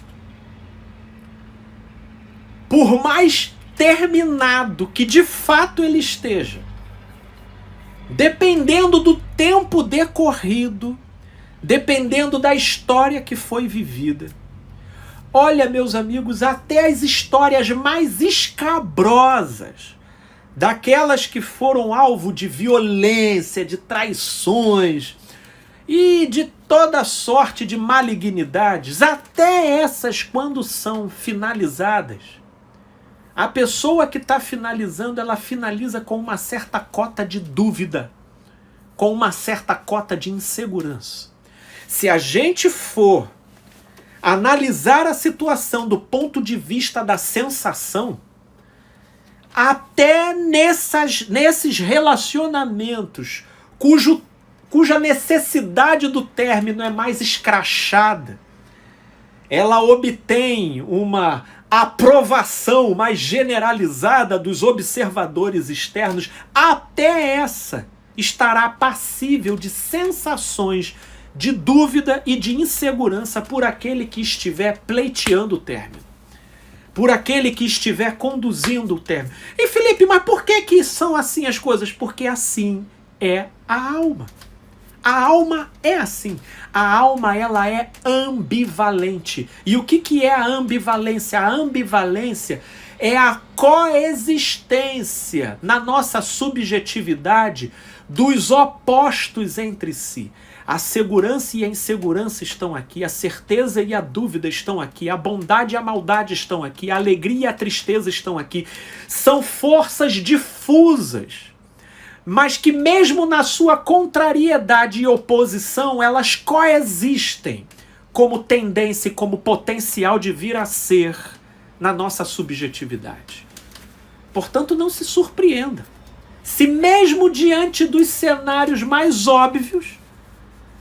por mais terminado que de fato ele esteja, dependendo do tempo decorrido, dependendo da história que foi vivida, olha, meus amigos, até as histórias mais escabrosas, daquelas que foram alvo de violência, de traições e de toda sorte de malignidades, até essas, quando são finalizadas, a pessoa que está finalizando, ela finaliza com uma certa cota de dúvida, com uma certa cota de insegurança. Se a gente for analisar a situação do ponto de vista da sensação, até nesses relacionamentos cuja necessidade do término é mais escrachada, ela obtém uma aprovação mais generalizada dos observadores externos, até essa estará passível de sensações de dúvida e de insegurança por aquele que estiver pleiteando o término, por aquele que estiver conduzindo o término. E Felipe, mas por que são assim as coisas? Porque assim é a alma. A alma é assim. A alma, ela é ambivalente. E o que é a ambivalência? A ambivalência é a coexistência na nossa subjetividade dos opostos entre si. A segurança e a insegurança estão aqui, a certeza e a dúvida estão aqui, a bondade e a maldade estão aqui, a alegria e a tristeza estão aqui. São forças difusas, mas que mesmo na sua contrariedade e oposição, elas coexistem como tendência e como potencial de vir a ser na nossa subjetividade. Portanto, não se surpreenda se mesmo diante dos cenários mais óbvios,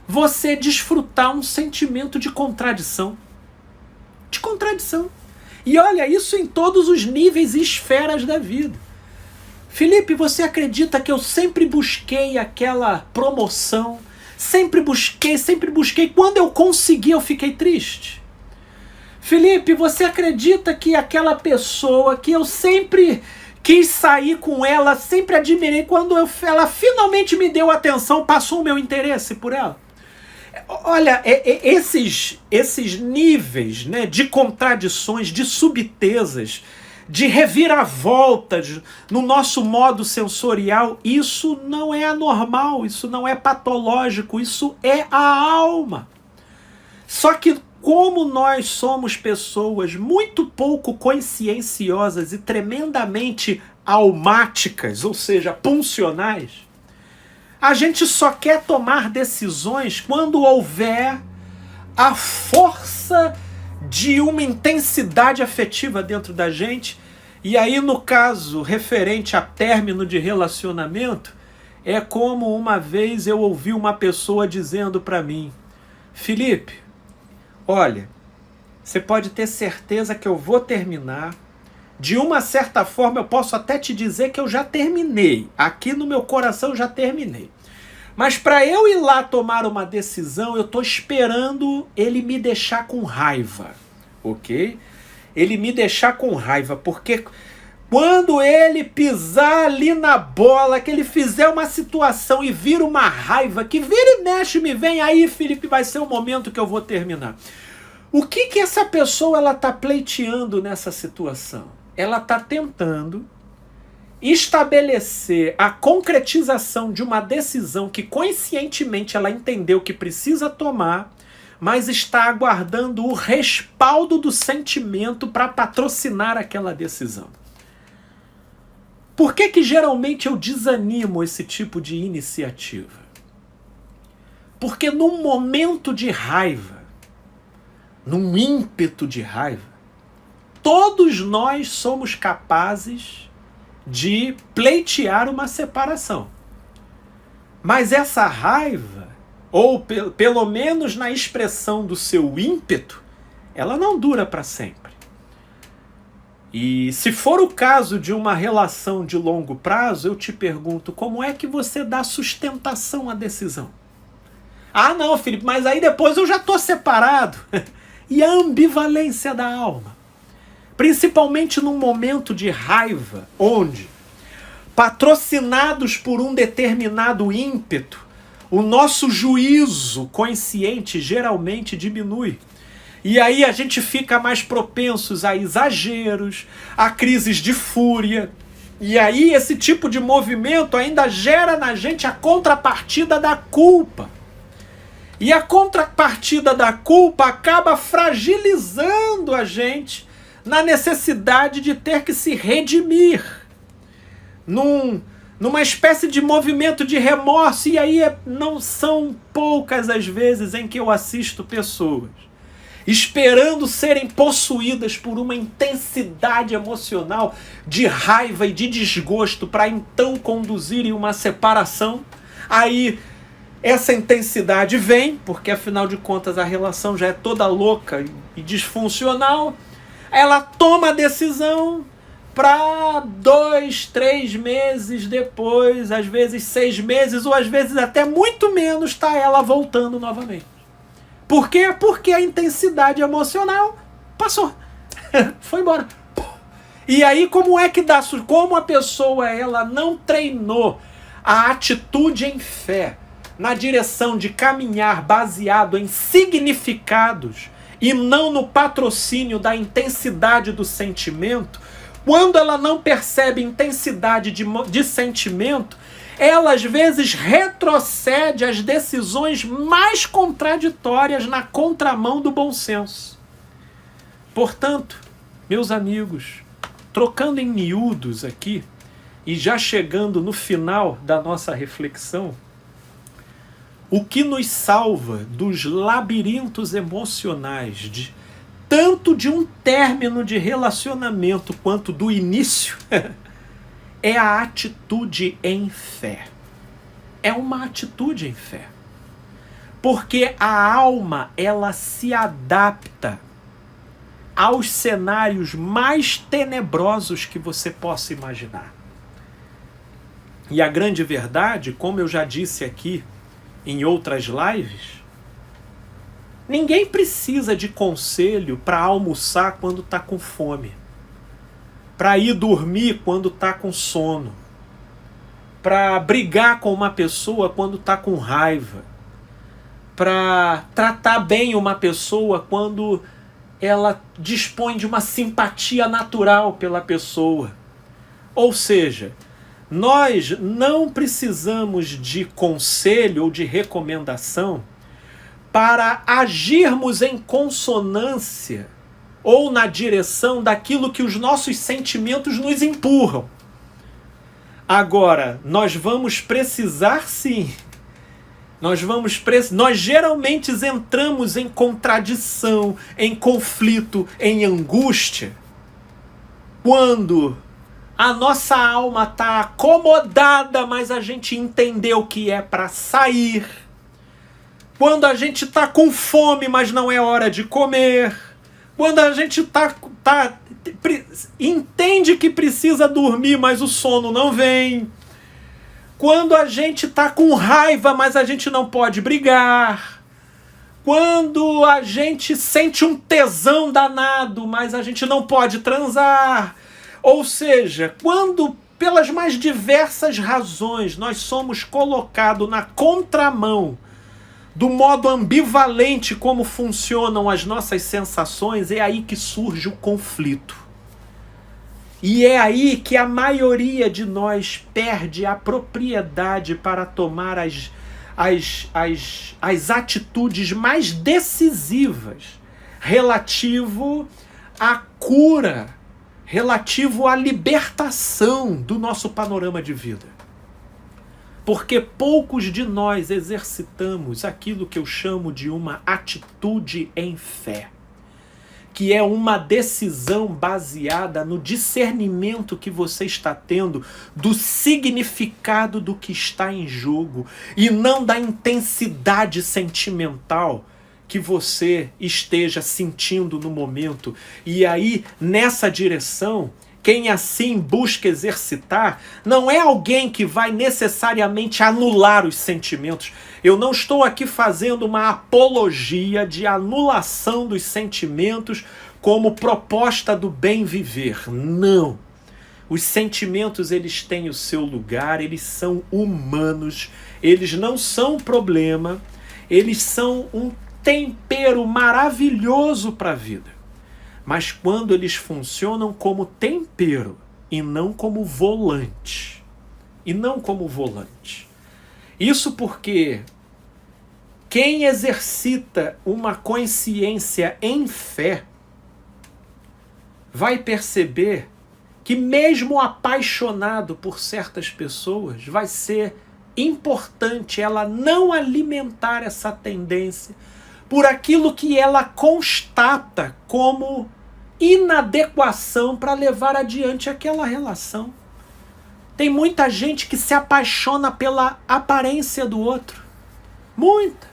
você desfrutar um sentimento de contradição. De contradição. E olha, isso em todos os níveis e esferas da vida. Felipe, você acredita que eu sempre busquei aquela promoção? Sempre busquei. Quando eu consegui, eu fiquei triste? Felipe, você acredita que aquela pessoa que eu sempre quis sair com ela, sempre admirei, quando ela finalmente me deu atenção, passou o meu interesse por ela? Olha, esses níveis, né, de contradições, de subtezas, de reviravoltas no nosso modo sensorial, isso não é anormal, isso não é patológico, isso é a alma. Só que como nós somos pessoas muito pouco conscienciosas e tremendamente almáticas, ou seja, puncionais, a gente só quer tomar decisões quando houver a força de uma intensidade afetiva dentro da gente. E aí, no caso referente a término de relacionamento, é como uma vez eu ouvi uma pessoa dizendo para mim: Felipe, olha, você pode ter certeza que eu vou terminar. De uma certa forma, eu posso até te dizer que eu já terminei. Aqui no meu coração eu já terminei. Mas para eu ir lá tomar uma decisão, eu estou esperando ele me deixar com raiva. Ok? Ele me deixar com raiva, porque quando ele pisar ali na bola, que ele fizer uma situação e vir uma raiva, que vira e mexe me vem, aí, Felipe, vai ser o momento que eu vou terminar. O que essa pessoa ela está pleiteando nessa situação? Ela está tentando estabelecer a concretização de uma decisão que conscientemente ela entendeu que precisa tomar, mas está aguardando o respaldo do sentimento para patrocinar aquela decisão. Por que geralmente eu desanimo esse tipo de iniciativa? Porque num momento de raiva, num ímpeto de raiva, todos nós somos capazes de pleitear uma separação. Mas essa raiva, ou pelo menos na expressão do seu ímpeto, ela não dura para sempre. E se for o caso de uma relação de longo prazo, eu te pergunto, como é que você dá sustentação à decisão? Ah, não, Felipe, mas aí depois eu já estou separado. E a ambivalência da alma? Principalmente num momento de raiva, onde, patrocinados por um determinado ímpeto, o nosso juízo consciente geralmente diminui. E aí a gente fica mais propensos a exageros, a crises de fúria. E aí esse tipo de movimento ainda gera na gente a contrapartida da culpa. E a contrapartida da culpa acaba fragilizando a gente na necessidade de ter que se redimir, numa espécie de movimento de remorso. E aí não são poucas as vezes em que eu assisto pessoas esperando serem possuídas por uma intensidade emocional de raiva e de desgosto para então conduzirem uma separação. Aí essa intensidade vem, porque afinal de contas a relação já é toda louca e disfuncional. Ela toma a decisão para 2, 3 meses depois, às vezes 6 meses, ou às vezes até muito menos, está ela voltando novamente. Por quê? Porque a intensidade emocional passou. Foi embora. E aí como é que dá? Como a pessoa ela não treinou a atitude em fé na direção de caminhar baseado em significados e não no patrocínio da intensidade do sentimento, quando ela não percebe intensidade de sentimento, ela às vezes retrocede às decisões mais contraditórias na contramão do bom senso. Portanto, meus amigos, trocando em miúdos aqui, e já chegando no final da nossa reflexão, o que nos salva dos labirintos emocionais, tanto de um término de relacionamento quanto do início, é a atitude em fé. É uma atitude em fé. Porque a alma, ela se adapta aos cenários mais tenebrosos que você possa imaginar. E a grande verdade, como eu já disse aqui em outras lives, ninguém precisa de conselho para almoçar quando está com fome, para ir dormir quando está com sono, para brigar com uma pessoa quando está com raiva, para tratar bem uma pessoa quando ela dispõe de uma simpatia natural pela pessoa. Ou seja, nós não precisamos de conselho ou de recomendação para agirmos em consonância ou na direção daquilo que os nossos sentimentos nos empurram. Agora, nós vamos precisar sim. Nós geralmente entramos em contradição, em conflito, em angústia, quando a nossa alma está acomodada, mas a gente entendeu que é para sair. Quando a gente está com fome, mas não é hora de comer. Quando a gente entende que precisa dormir, mas o sono não vem. Quando a gente está com raiva, mas a gente não pode brigar. Quando a gente sente um tesão danado, mas a gente não pode transar. Ou seja, quando, pelas mais diversas razões, nós somos colocados na contramão do modo ambivalente como funcionam as nossas sensações, é aí que surge o conflito. E é aí que a maioria de nós perde a propriedade para tomar as atitudes mais decisivas relativo à cura, relativo à libertação do nosso panorama de vida. Porque poucos de nós exercitamos aquilo que eu chamo de uma atitude em fé, que é uma decisão baseada no discernimento que você está tendo do significado do que está em jogo e não da intensidade sentimental que você esteja sentindo no momento. E aí, nessa direção, quem assim busca exercitar não é alguém que vai necessariamente anular os sentimentos. Eu não estou aqui fazendo uma apologia de anulação dos sentimentos como proposta do bem viver. Não. Os sentimentos, eles têm o seu lugar, eles são humanos, eles não são um problema, eles são um tempero maravilhoso para a vida. Mas quando eles funcionam como tempero e não como volante. Isso porque quem exercita uma consciência em fé vai perceber que mesmo apaixonado por certas pessoas, vai ser importante ela não alimentar essa tendência por aquilo que ela constata como inadequação para levar adiante aquela relação. Tem muita gente que se apaixona pela aparência do outro. Muita.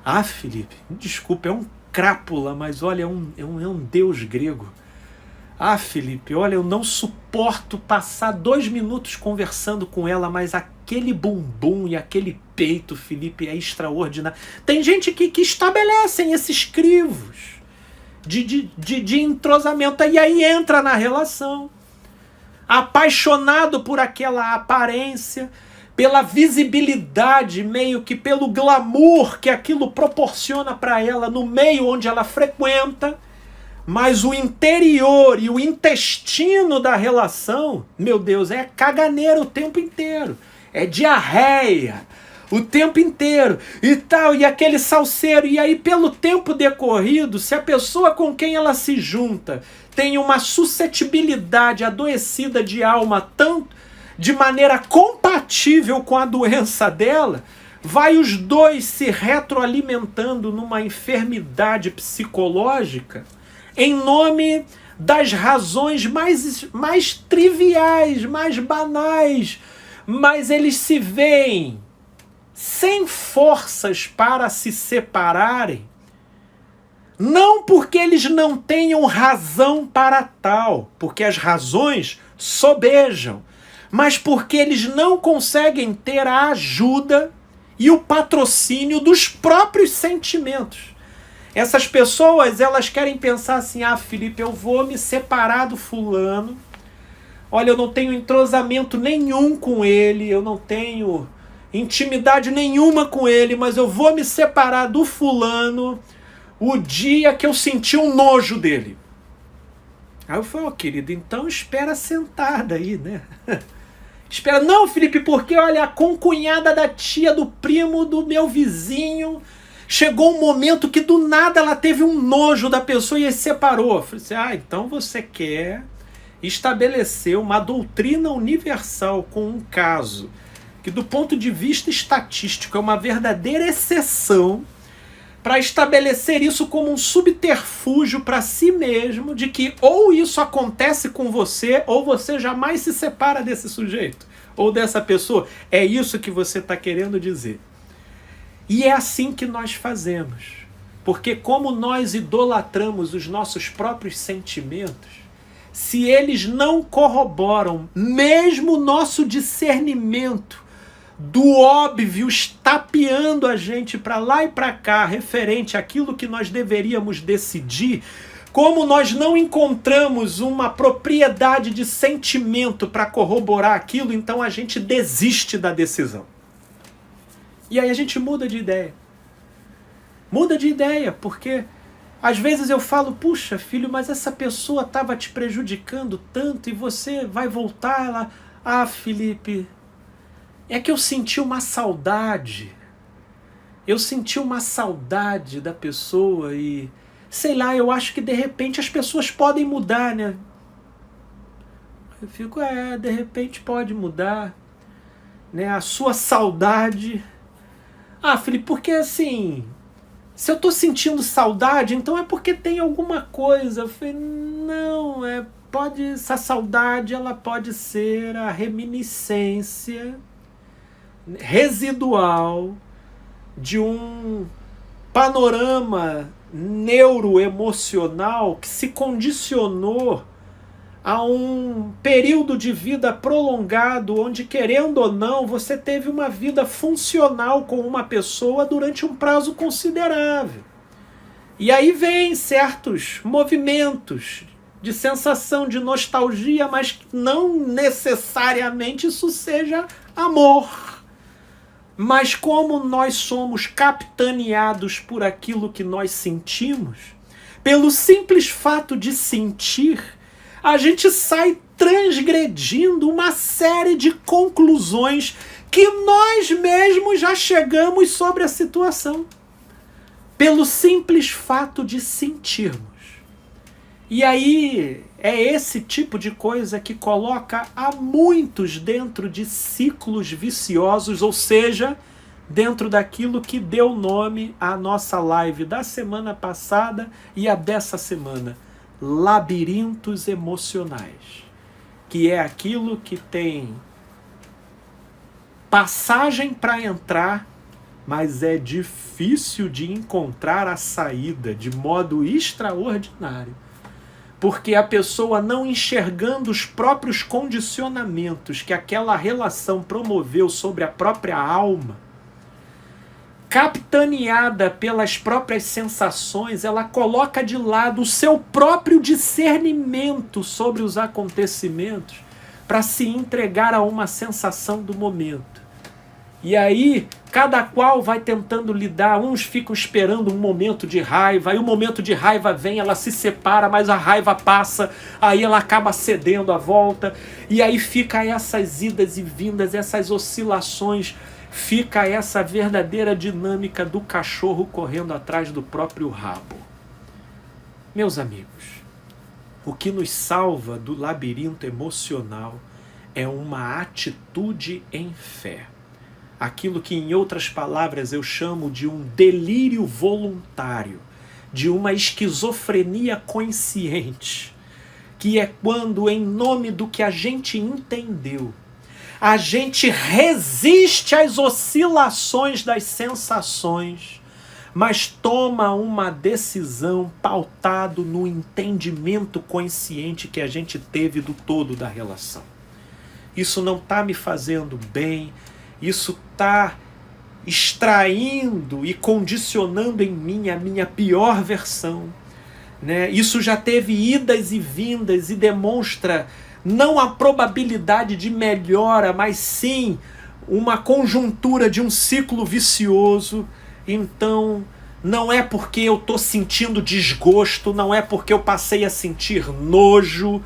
Ah, Felipe, desculpa, é um crápula, mas olha, é um deus grego. Ah, Felipe, olha, eu não suporto passar 2 minutos conversando com ela, mas aquele bumbum e aquele peito, Felipe, é extraordinário. Tem gente que estabelecem esses crivos de entrosamento, e aí entra na relação. Apaixonado por aquela aparência, pela visibilidade, meio que pelo glamour que aquilo proporciona para ela no meio onde ela frequenta, mas o interior e o intestino da relação, meu Deus, é caganeira o tempo inteiro, é diarreia o tempo inteiro e tal, e aquele salseiro. E aí, pelo tempo decorrido, se a pessoa com quem ela se junta tem uma suscetibilidade adoecida de alma, tanto de maneira compatível com a doença dela, vai os dois se retroalimentando numa enfermidade psicológica em nome das razões mais triviais, mais banais, mas eles se veem sem forças para se separarem, não porque eles não tenham razão para tal, porque as razões sobejam, mas porque eles não conseguem ter a ajuda e o patrocínio dos próprios sentimentos. Essas pessoas, elas querem pensar assim: ah, Felipe, eu vou me separar do fulano, olha, eu não tenho entrosamento nenhum com ele, eu não tenho intimidade nenhuma com ele, mas eu vou me separar do fulano o dia que eu senti um nojo dele. Aí eu falei: ó, querido, então espera sentada aí, né? Espera, não, Felipe, porque olha, a concunhada da tia do primo do meu vizinho Chegou um momento que do nada ela teve um nojo da pessoa e se separou. Eu falei assim, então você quer estabelecer uma doutrina universal com um caso que do ponto de vista estatístico é uma verdadeira exceção, para estabelecer isso como um subterfúgio para si mesmo, de que ou isso acontece com você, ou você jamais se separa desse sujeito, ou dessa pessoa. É isso que você está querendo dizer. E é assim que nós fazemos. Porque como nós idolatramos os nossos próprios sentimentos, se eles não corroboram mesmo o nosso discernimento do óbvio estapeando a gente para lá e para cá, referente àquilo que nós deveríamos decidir, como nós não encontramos uma propriedade de sentimento para corroborar aquilo, então a gente desiste da decisão. E aí a gente muda de ideia. Muda de ideia, porque às vezes eu falo, puxa filho, mas essa pessoa estava te prejudicando tanto e você vai voltar lá. Felipe, é que eu senti uma saudade. Eu senti uma saudade da pessoa e, sei lá, eu acho que de repente as pessoas podem mudar, né? Eu fico, de repente pode mudar, né? A sua saudade. Felipe, porque assim, se eu tô sentindo saudade, então é porque tem alguma coisa. Eu falei, não, essa saudade ela pode ser a reminiscência residual de um panorama neuroemocional que se condicionou a um período de vida prolongado, onde, querendo ou não, você teve uma vida funcional com uma pessoa durante um prazo considerável. E aí vem certos movimentos de sensação de nostalgia, mas não necessariamente isso seja amor. Mas como nós somos capitaneados por aquilo que nós sentimos, pelo simples fato de sentir, a gente sai transgredindo uma série de conclusões que nós mesmos já chegamos sobre a situação. Pelo simples fato de sentirmos. E aí é esse tipo de coisa que coloca a muitos dentro de ciclos viciosos, ou seja, dentro daquilo que deu nome à nossa live da semana passada e a dessa semana, labirintos emocionais, que é aquilo que tem passagem para entrar, mas é difícil de encontrar a saída de modo extraordinário. Porque a pessoa, não enxergando os próprios condicionamentos que aquela relação promoveu sobre a própria alma, capitaneada pelas próprias sensações, ela coloca de lado o seu próprio discernimento sobre os acontecimentos para se entregar a uma sensação do momento. E aí, cada qual vai tentando lidar, uns ficam esperando um momento de raiva, aí o momento de raiva vem, ela se separa, mas a raiva passa, aí ela acaba cedendo à volta, e aí fica essas idas e vindas, essas oscilações, fica essa verdadeira dinâmica do cachorro correndo atrás do próprio rabo. Meus amigos, o que nos salva do labirinto emocional é uma atitude em fé. Aquilo que, em outras palavras, eu chamo de um delírio voluntário, de uma esquizofrenia consciente, que é quando, em nome do que a gente entendeu, a gente resiste às oscilações das sensações, mas toma uma decisão pautado no entendimento consciente que a gente teve do todo da relação. Isso não está me fazendo bem, isso está extraindo e condicionando em mim a minha pior versão, né? Isso já teve idas e vindas e demonstra não a probabilidade de melhora, mas sim uma conjuntura de um ciclo vicioso. Então, não é porque eu estou sentindo desgosto, não é porque eu passei a sentir nojo,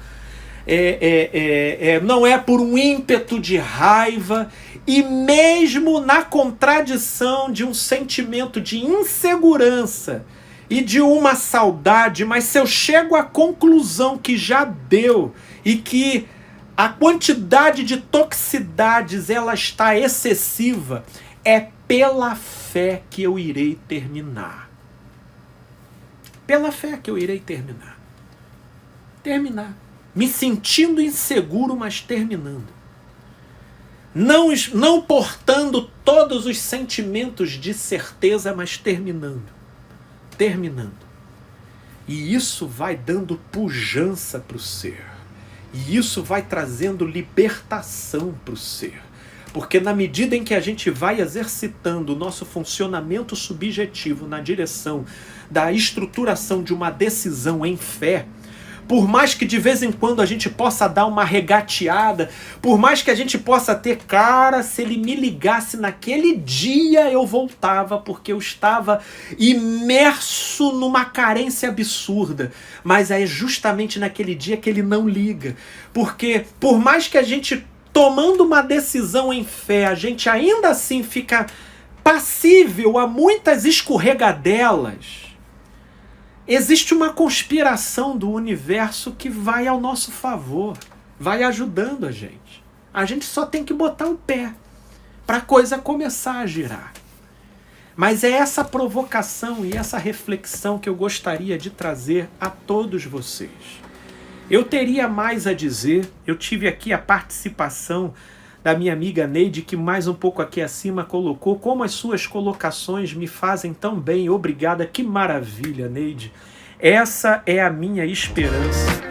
não é por um ímpeto de raiva, e mesmo na contradição de um sentimento de insegurança e de uma saudade, mas se eu chego à conclusão que já deu e que a quantidade de toxicidades ela está excessiva, é pela fé que eu irei terminar. Pela fé que eu irei terminar. Terminar. Me sentindo inseguro, mas terminando. Não portando todos os sentimentos de certeza, mas terminando. Terminando. E isso vai dando pujança para o ser. E isso vai trazendo libertação para o ser. Porque na medida em que a gente vai exercitando o nosso funcionamento subjetivo na direção da estruturação de uma decisão em fé, por mais que de vez em quando a gente possa dar uma regateada, por mais que a gente possa ter, cara, se ele me ligasse naquele dia eu voltava, porque eu estava imerso numa carência absurda. Mas é justamente naquele dia que ele não liga. Porque por mais que a gente, tomando uma decisão em fé, a gente ainda assim fica passível a muitas escorregadelas, existe uma conspiração do universo que vai ao nosso favor, vai ajudando a gente. A gente só tem que botar o pé para a coisa começar a girar. Mas é essa provocação e essa reflexão que eu gostaria de trazer a todos vocês. Eu teria mais a dizer, eu tive aqui a participação da minha amiga Neide, que mais um pouco aqui acima colocou como as suas colocações me fazem tão bem. Obrigada, que maravilha, Neide. Essa é a minha esperança.